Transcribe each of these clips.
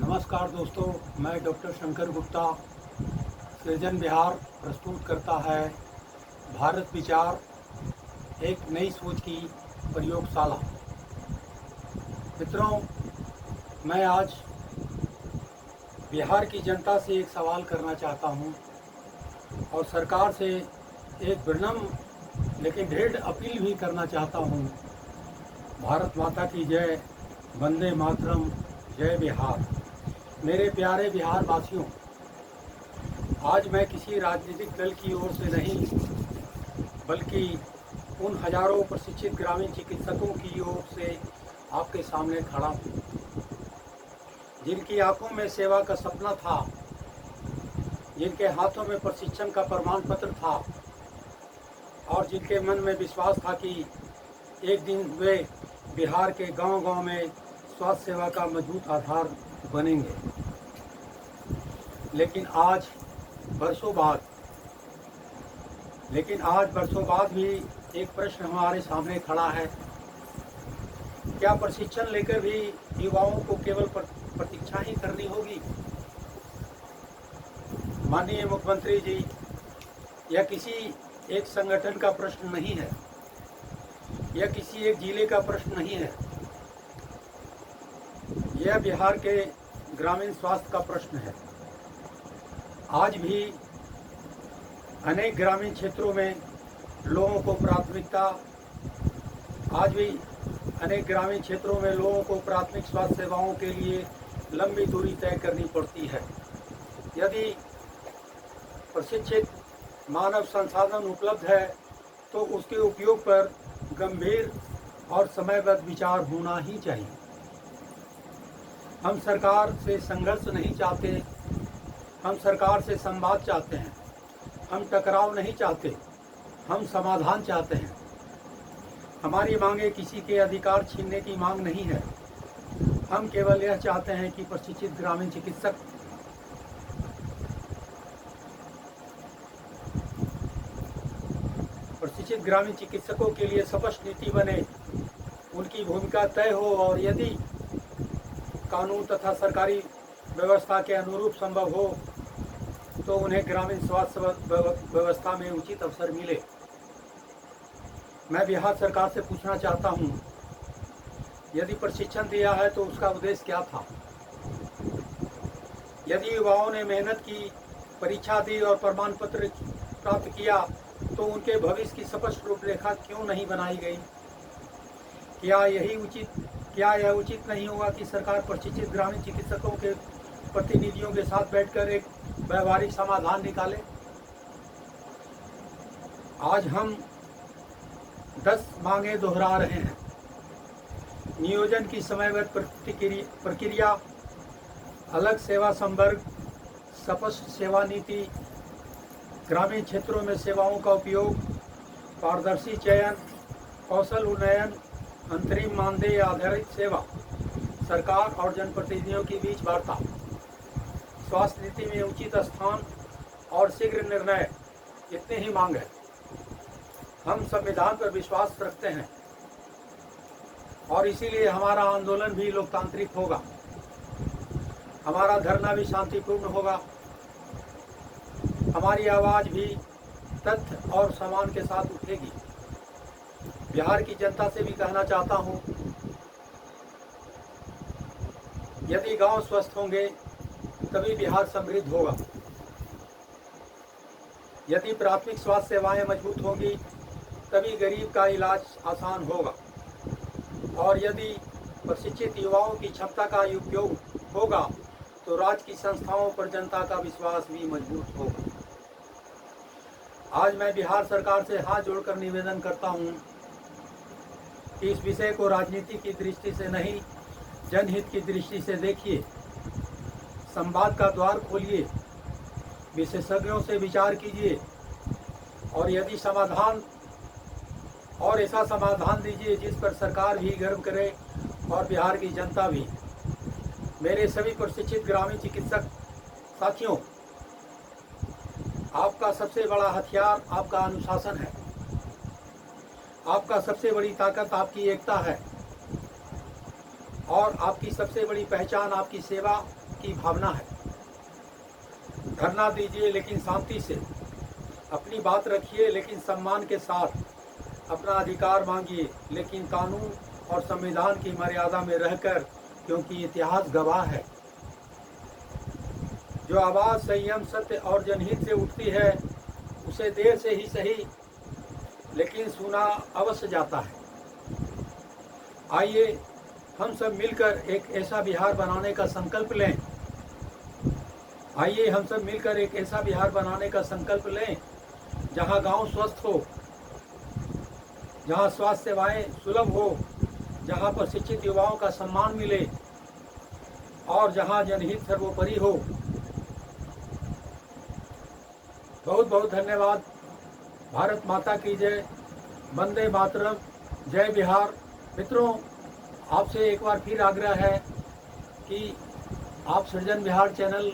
नमस्कार दोस्तों, मैं डॉक्टर शंकर गुप्ता। सृजन बिहार प्रस्तुत करता है भारत विचार, एक नई सोच की प्रयोगशाला। मित्रों, मैं आज बिहार की जनता से एक सवाल करना चाहता हूं और सरकार से एक विनम्र लेकिन दृढ़ अपील भी करना चाहता हूं। भारत माता की जय, वंदे मातरम, जय बिहार। मेरे प्यारे बिहार वासियों, आज मैं किसी राजनीतिक दल की ओर से नहीं बल्कि उन हजारों प्रशिक्षित ग्रामीण चिकित्सकों की ओर से आपके सामने खड़ा हूँ, जिनकी आंखों में सेवा का सपना था, जिनके हाथों में प्रशिक्षण का प्रमाण पत्र था और जिनके मन में विश्वास था कि एक दिन वे बिहार के गांव-गांव में स्वास्थ्य सेवा का मजबूत आधार बनेंगे। लेकिन आज बरसों बाद भी एक प्रश्न हमारे सामने खड़ा है। क्या प्रशिक्षण लेकर भी युवाओं को केवल प्रतीक्षा ही करनी होगी? माननीय मुख्यमंत्री जी, यह किसी एक संगठन का प्रश्न नहीं है, यह किसी एक जिले का प्रश्न नहीं है, यह बिहार के ग्रामीण स्वास्थ्य का प्रश्न है। आज भी अनेक ग्रामीण क्षेत्रों में लोगों को प्राथमिक स्वास्थ्य सेवाओं के लिए लंबी दूरी तय करनी पड़ती है। यदि प्रशिक्षित मानव संसाधन उपलब्ध है तो उसके उपयोग पर गंभीर और समयबद्ध विचार होना ही चाहिए। हम सरकार से संघर्ष नहीं चाहते, हम सरकार से संवाद चाहते हैं। हम टकराव नहीं चाहते, हम समाधान चाहते हैं। हमारी मांगे किसी के अधिकार छीनने की मांग नहीं है। हम केवल यह चाहते हैं कि प्रशिक्षित ग्रामीण चिकित्सकों के लिए स्पष्ट नीति बने, उनकी भूमिका तय हो और यदि कानून तथा सरकारी व्यवस्था के अनुरूप संभव हो तो उन्हें ग्रामीण स्वास्थ्य व्यवस्था में उचित अवसर मिले। मैं बिहार सरकार से पूछना चाहता हूं, यदि प्रशिक्षण दिया है तो उसका उद्देश्य क्या था? यदि युवाओं ने मेहनत की, परीक्षा दी और प्रमाण पत्र प्राप्त किया तो उनके भविष्य की स्पष्ट रूपरेखा क्यों नहीं बनाई गई? क्या यह उचित नहीं होगा कि सरकार प्रशिक्षित ग्रामीण चिकित्सकों के प्रतिनिधियों के साथ बैठकर एक व्यवहारिक समाधान निकाले? आज हम 10 मांगे दोहरा रहे हैं। नियोजन की समयबद्ध प्रक्रिया, अलग सेवा संवर्ग, स्पष्ट सेवा नीति, ग्रामीण क्षेत्रों में सेवाओं का उपयोग, पारदर्शी चयन, कौशल उन्नयन, अंतरिम मानदेय आधारित सेवा, सरकार और जनप्रतिनिधियों के बीच वार्ता, स्वास्थ्य नीति में उचित स्थान और शीघ्र निर्णय, इतने ही मांग है। हम संविधान पर विश्वास रखते हैं और इसीलिए हमारा आंदोलन भी लोकतांत्रिक होगा, हमारा धरना भी शांतिपूर्ण होगा, हमारी आवाज़ भी तथ्य और सम्मान के साथ उठेगी। बिहार की जनता से भी कहना चाहता हूँ, यदि गांव स्वस्थ होंगे तभी बिहार समृद्ध होगा। यदि प्राथमिक स्वास्थ्य सेवाएं मजबूत होंगी तभी गरीब का इलाज आसान होगा और यदि प्रशिक्षित युवाओं की क्षमता का उपयोग होगा तो राज्य की संस्थाओं पर जनता का विश्वास भी मजबूत होगा। आज मैं बिहार सरकार से हाथ जोड़कर निवेदन करता हूं कि इस विषय को राजनीति की दृष्टि से नहीं, जनहित की दृष्टि से देखिए। संवाद का द्वार खोलिए, विशेषज्ञों से विचार कीजिए और यदि ऐसा समाधान दीजिए जिस पर सरकार भी गर्व करे और बिहार की जनता भी। मेरे सभी प्रशिक्षित ग्रामीण चिकित्सक साथियों, आपका सबसे बड़ा हथियार आपका अनुशासन है। आपका सबसे बड़ी ताकत आपकी एकता है और आपकी सबसे बड़ी पहचान आपकी सेवा की भावना है। धरना दीजिए लेकिन शांति से, अपनी बात रखिए लेकिन सम्मान के साथ, अपना अधिकार मांगिए लेकिन कानून और संविधान की मर्यादा में रहकर, क्योंकि इतिहास गवाह है। जो आवाज़ संयम, सत्य और जनहित से उठती है उसे देर से ही सही लेकिन सुना अवश्य जाता है। आइए हम सब मिलकर एक ऐसा बिहार बनाने का संकल्प लें। आइए हम सब मिलकर एक ऐसा बिहार बनाने का संकल्प लें जहां गांव स्वस्थ हो, जहां स्वास्थ्य सेवाएं सुलभ हो, जहां पर शिक्षित युवाओं का सम्मान मिले और जहां जनहित सर्वोपरि हो। बहुत बहुत धन्यवाद। भारत माता की जय। वंदे मातरम। जय बिहार। मित्रों, आपसे एक बार फिर आग्रह है कि आप सृजन बिहार चैनल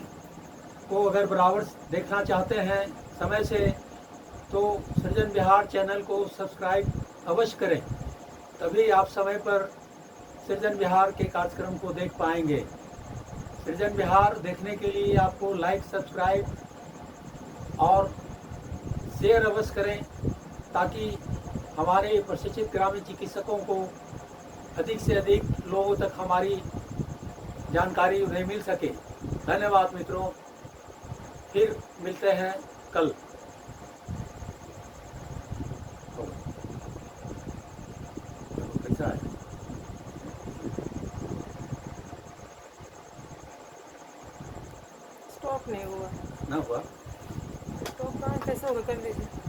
को अगर बराबर देखना चाहते हैं समय से, तो सृजन बिहार चैनल को सब्सक्राइब अवश्य करें, तभी आप समय पर सृजन बिहार के कार्यक्रम को देख पाएंगे। सृजन बिहार देखने के लिए आपको लाइक, सब्सक्राइब और शेयर अवश्य करें, ताकि हमारे प्रशिक्षित ग्रामीण चिकित्सकों को अधिक से अधिक लोगों तक हमारी जानकारी उन्हें मिल सके। धन्यवाद मित्रों, फिर मिलते हैं कल। कैसा है? स्टॉप नहीं हुआ। ना हुआ? स्टॉप कहाँ कैसे होगा, कर लीजिए।